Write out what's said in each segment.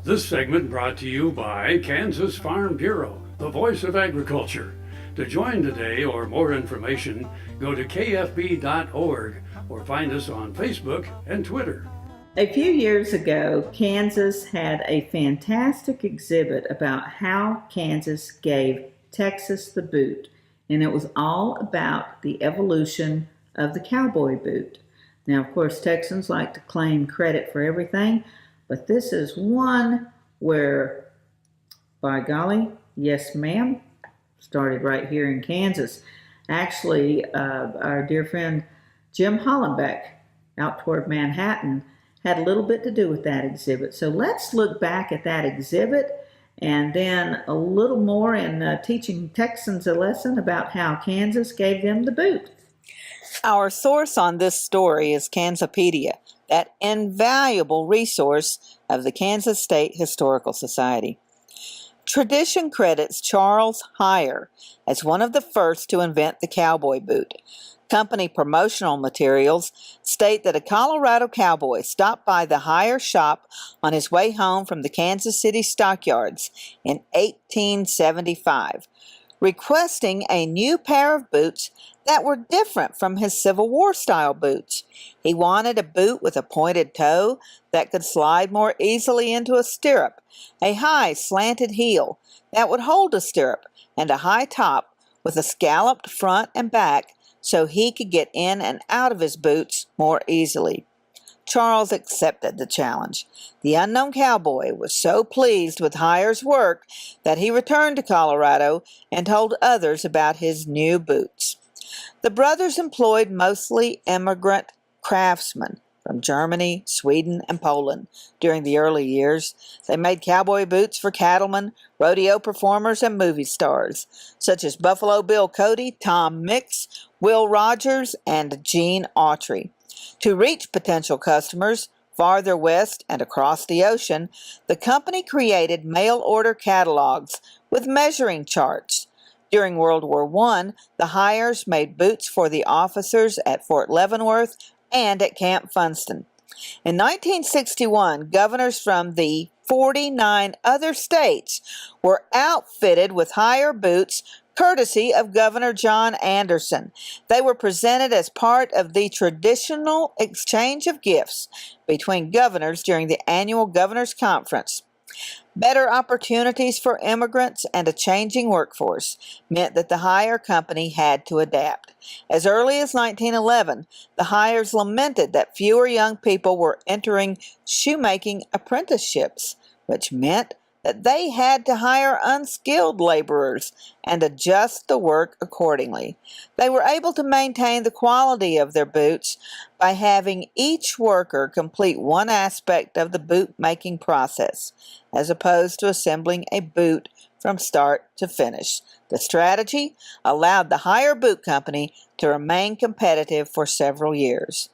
This segment brought to you by Kansas Farm Bureau, the voice of agriculture. To join today or more information, go to kfb.org or find us on Facebook and Twitter. A few years ago, Kansas had a fantastic exhibit about how Kansas gave Texas the boot, and it was all about the evolution of the cowboy boot. Now, of course, Texans like to claim credit for everything, but this is one where, by golly, yes ma'am, started right here in Kansas. Actually, our dear friend Jim Hollenbeck out toward Manhattan had a little bit to do with that exhibit. So let's look back at that exhibit and then a little more in teaching Texans a lesson about how Kansas gave them the boot. Our source on this story is Kansapedia, that invaluable resource of the Kansas State Historical Society. Tradition credits Charles Heyer as one of the first to invent the cowboy boot. Company promotional materials state that a Colorado cowboy stopped by the Heyer shop on his way home from the Kansas City stockyards in 1875, requesting a new pair of boots that were different from his Civil War style boots. He wanted a boot with a pointed toe that could slide more easily into a stirrup, a high slanted heel that would hold a stirrup, and a high top with a scalloped front and back so he could get in and out of his boots more easily. Charles accepted the challenge. The unknown cowboy was so pleased with Heyer's work that he returned to Colorado and told others about his new boots. The brothers employed mostly immigrant craftsmen from Germany, Sweden, and Poland during the early years. They made cowboy boots for cattlemen, rodeo performers, and movie stars, such as Buffalo Bill Cody, Tom Mix, Will Rogers, and Gene Autry. To reach potential customers farther west and across the ocean, the company created mail-order catalogs with measuring charts. During World War I, the Heyers made boots for the officers at Fort Leavenworth and at Camp Funston. In 1961, governors from the 49 other states were outfitted with Heyer boots courtesy of Governor John Anderson. They were presented as part of the traditional exchange of gifts between governors during the annual Governors' Conference. Better opportunities for immigrants and a changing workforce meant that the Heyer Company had to adapt. As early as 1911, the Heyers lamented that fewer young people were entering shoemaking apprenticeships, which meant that they had to hire unskilled laborers and adjust the work accordingly. They were able to maintain the quality of their boots by having each worker complete one aspect of the boot-making process, as opposed to assembling a boot from start to finish. The strategy allowed the Heyer Boot Company to remain competitive for several years.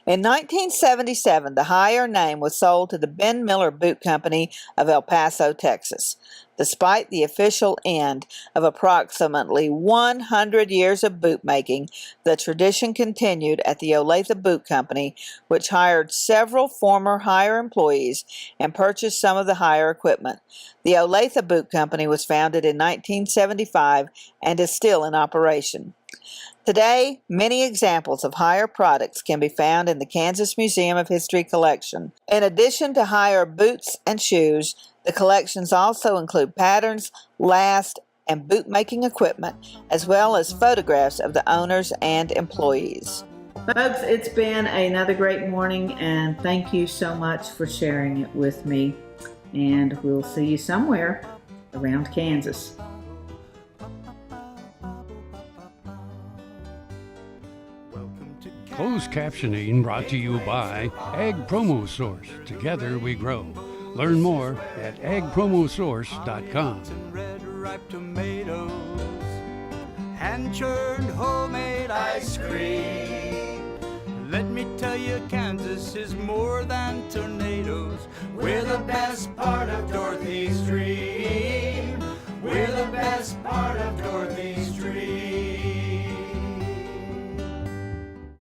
In 1977, the Heyer name was sold to the Ben Miller Boot Company of El Paso, Texas. Despite the official end of approximately 100 years of bootmaking, the tradition continued at the Olathe Boot Company, which hired several former Heyer employees and purchased some of the Heyer equipment. The Olathe Boot Company was founded in 1975 and is still in operation. Today, many examples of Heyer products can be found in the Kansas Museum of History collection. In addition to Heyer boots and shoes, the collections also include patterns, last, and bootmaking equipment, as well as photographs of the owners and employees. Folks, it's been another great morning, and thank you so much for sharing it with me. And we'll see you somewhere around Kansas. Closed captioning brought to you by Ag Promo Source. Together we grow. Learn more at agpromosource.com. Red ripe tomatoes, hand-churned homemade ice cream. Let me tell you, Kansas is more than tornadoes. We're the best part of Dorothy's dream. We're the best part of Dorothy's